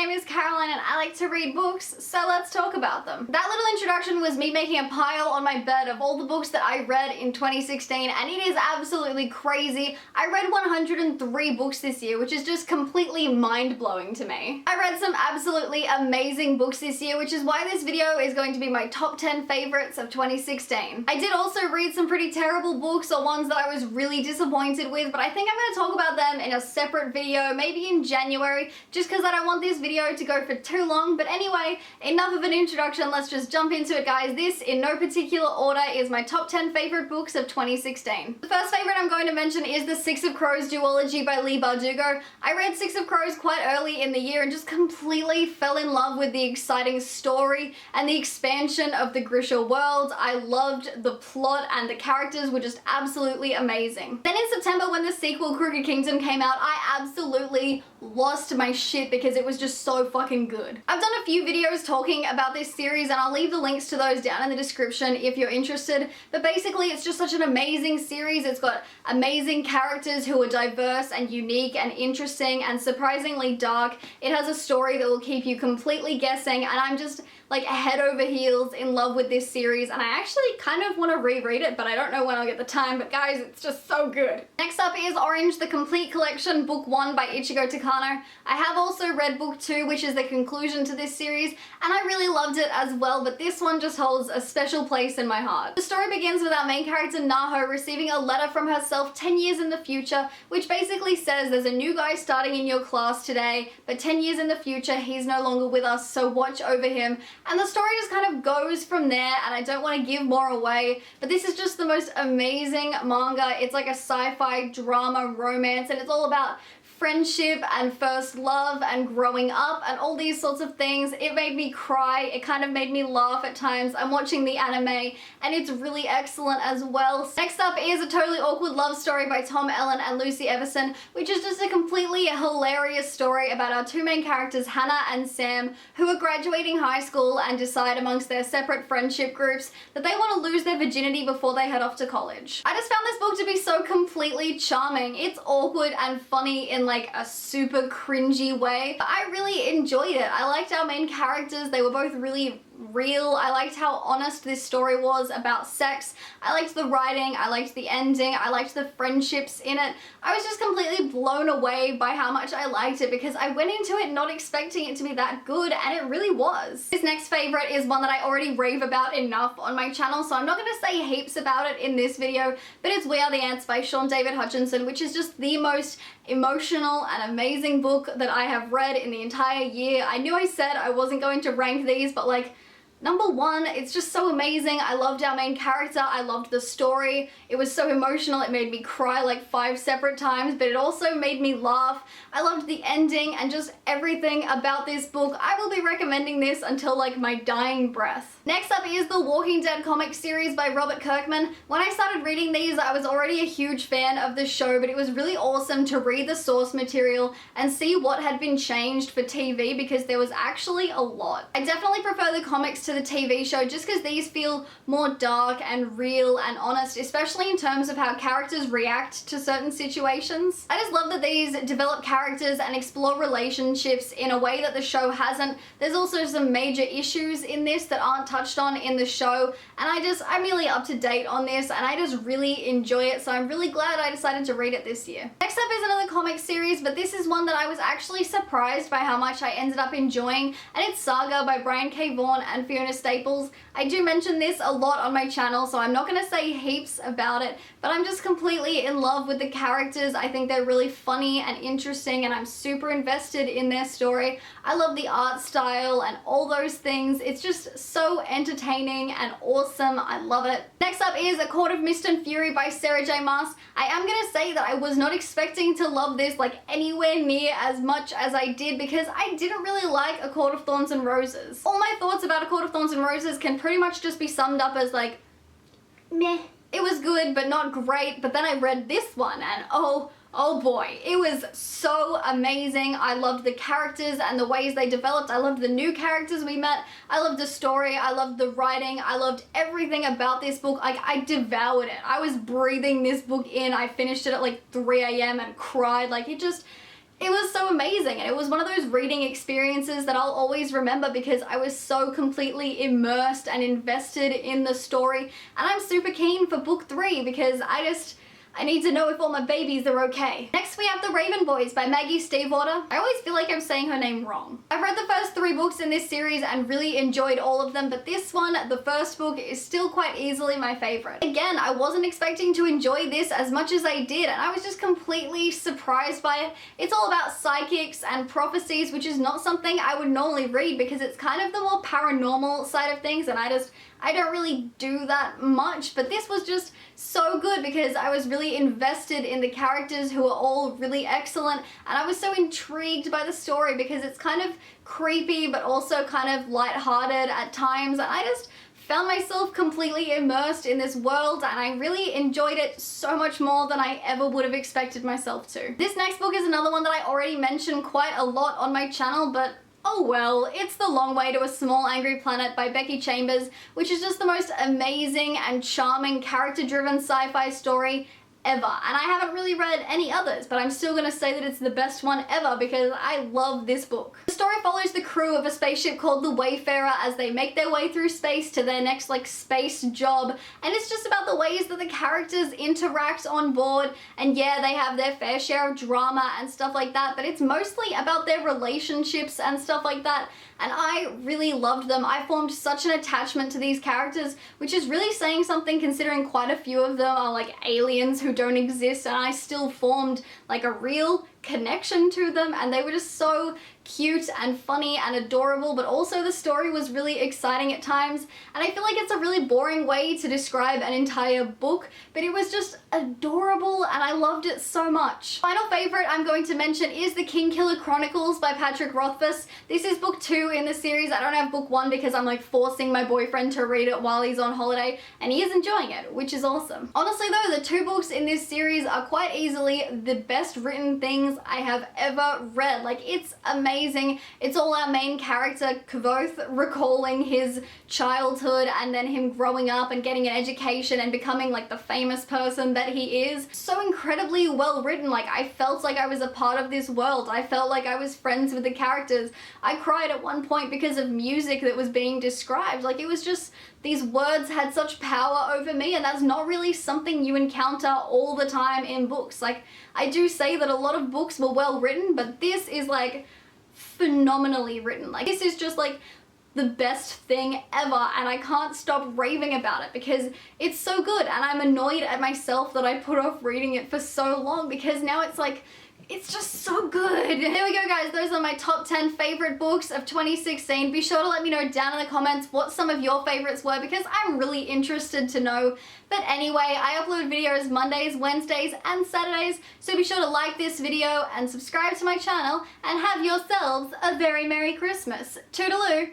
name is Caroline and I like to read books, so let's talk about them. That little introduction was me making a pile on my bed of all the books that I read in 2016, and it is absolutely crazy. I read 103 books this year, which is just completely mind-blowing to me. I read some absolutely amazing books this year, which is why this video is going to be my top 10 favorites of 2016. I did also read some pretty terrible books or ones that I was really disappointed with, but I think I'm going to talk about them in a separate video, maybe in January, just because I don't want this video to go for too long. But anyway, enough of an introduction, let's just jump into it, guys. This, in no particular order, is my top 10 favorite books of 2016. The first favorite I'm going to mention is The Six of Crows duology by Leigh Bardugo. I read Six of Crows quite early in the year and just completely fell in love with the exciting story and the expansion of the Grisha world. I loved the plot and the characters were just absolutely amazing. Then in September, when the sequel Crooked Kingdom came out, I absolutely lost my shit because it was just so fucking good. I've done a few videos talking about this series and I'll leave the links to those down in the description if you're interested, but basically it's just such an amazing series. It's got amazing characters who are diverse and unique and interesting and surprisingly dark. It has a story that will keep you completely guessing, and I'm just like head over heels in love with this series, and I actually kind of want to reread it, but I don't know when I'll get the time. But guys, it's just so good. Next up is Orange, the Complete Collection, Book 1 by Ichigo Takano. I have also read Book 2, which is the conclusion to this series, and I really loved it as well, but this one just holds a special place in my heart. The story begins with our main character Naho receiving a letter from herself 10 years in the future, which basically says there's a new guy starting in your class today, but 10 years in the future he's no longer with us, so watch over him. And the story just kind of goes from there, and I don't want to give more away, but this is just the most amazing manga. It's like a sci-fi drama romance, and it's all about friendship and first love and growing up and all these sorts of things. It made me cry. It kind of made me laugh at times. I'm watching the anime and it's really excellent as well. Next up is A Totally Awkward Love Story by Tom Ellen and Lucy Everson, which is just a completely hilarious story about our two main characters, Hannah and Sam, who are graduating high school and decide amongst their separate friendship groups that they want to lose their virginity before they head off to college. I just found this book to be so completely charming. It's awkward and funny in like a super cringy way. I really enjoyed it. I liked our main characters. They were both really real. I liked how honest this story was about sex. I liked the writing. I liked the ending. I liked the friendships in it. I was just completely blown away by how much I liked it because I went into it not expecting it to be that good, and it really was. This next favorite is one that I already rave about enough on my channel, so I'm not going to say heaps about it in this video, but it's We Are the Ants by Sean David Hutchinson, which is just the most emotional and amazing book that I have read in the entire year. I knew I said I wasn't going to rank these, but like, number one, it's just so amazing. I loved our main character. I loved the story. It was so emotional. It made me cry like 5 separate times, but it also made me laugh. I loved the ending and just everything about this book. I will be recommending this until like my dying breath. Next up is the Walking Dead comic series by Robert Kirkman. When I started reading these, I was already a huge fan of the show, but it was really awesome to read the source material and see what had been changed for TV because there was actually a lot. I definitely prefer the comics to the TV show just because these feel more dark and real and honest, especially in terms of how characters react to certain situations. I just love that these develop characters and explore relationships in a way that the show hasn't. There's also some major issues in this that aren't touched on in the show, and I'm really up to date on this and I just really enjoy it, so I'm really glad I decided to read it this year. Next up is another comic series, but this is one that I was actually surprised by how much I ended up enjoying, and it's Saga by Brian K. Vaughan and Fiona Staples. I do mention this a lot on my channel, so I'm not going to say heaps about it, but I'm just completely in love with the characters. I think they're really funny and interesting, and I'm super invested in their story. I love the art style and all those things. It's just so entertaining and awesome. I love it. Next up is A Court of Mist and Fury by Sarah J. Maas. I am going to say that I was not expecting to love this like anywhere near as much as I did because I didn't really like A Court of Thorns and Roses. All my thoughts about A Court of Thorns and Roses can pretty much just be summed up as like, meh. It was good, but not great. But then I read this one and oh boy, it was so amazing. I loved the characters and the ways they developed. I loved the new characters we met. I loved the story. I loved the writing. I loved everything about this book. Like, I devoured it. I was breathing this book in. I finished it at like 3 a.m. and cried. Like, It was so amazing, and it was one of those reading experiences that I'll always remember because I was so completely immersed and invested in the story, and I'm super keen for book 3 because I need to know if all my babies are okay. Next we have The Raven Boys by Maggie Stiefvater. I always feel like I'm saying her name wrong. I've read the first 3 books in this series and really enjoyed all of them, but this one, the first book, is still quite easily my favorite. Again, I wasn't expecting to enjoy this as much as I did, and I was just completely surprised by it. It's all about psychics and prophecies, which is not something I would normally read because it's kind of the more paranormal side of things, and I don't really do that much, but this was just so good because I was really invested in the characters who are all really excellent, and I was so intrigued by the story because it's kind of creepy but also kind of lighthearted at times, and I just found myself completely immersed in this world, and I really enjoyed it so much more than I ever would have expected myself to. This next book is another one that I already mentioned quite a lot on my channel, but oh well, it's The Long Way to a Small Angry Planet by Becky Chambers, which is just the most amazing and charming character-driven sci-fi story ever. And I haven't really read any others, but I'm still gonna say that it's the best one ever because I love this book. The story follows the crew of a spaceship called the Wayfarer as they make their way through space to their next space job, and it's just about the ways that the characters interact on board, and yeah, they have their fair share of drama and stuff like that, but it's mostly about their relationships and stuff like that, and I really loved them. I formed such an attachment to these characters, which is really saying something considering quite a few of them are aliens who don't exist, and I still formed a real connection to them, and they were just so cute and funny and adorable, but also the story was really exciting at times, and I feel like it's a really boring way to describe an entire book, but it was just adorable and I loved it so much. Final favorite I'm going to mention is The Kingkiller Chronicles by Patrick Rothfuss. This is book 2 in the series. I don't have book 1 because I'm forcing my boyfriend to read it while he's on holiday, and he is enjoying it, which is awesome. Honestly though, the 2 books in this series are quite easily the best written things I have ever read. It's amazing. It's all our main character, Kvoth, recalling his childhood and then him growing up and getting an education and becoming the famous person that he is. So incredibly well written. I felt like I was a part of this world. I felt like I was friends with the characters. I cried at one point because of music that was being described. It was just, these words had such power over me, and that's not really something you encounter all the time in books. I do say that a lot of books were well written, but this is phenomenally written. This is just the best thing ever, and I can't stop raving about it because it's so good, and I'm annoyed at myself that I put off reading it for so long because now it's just so good. There we go guys, those are my top 10 favorite books of 2016. Be sure to let me know down in the comments what some of your favorites were because I'm really interested to know. But anyway, I upload videos Mondays, Wednesdays, and Saturdays, so be sure to like this video and subscribe to my channel and have yourselves a very Merry Christmas. Toodaloo!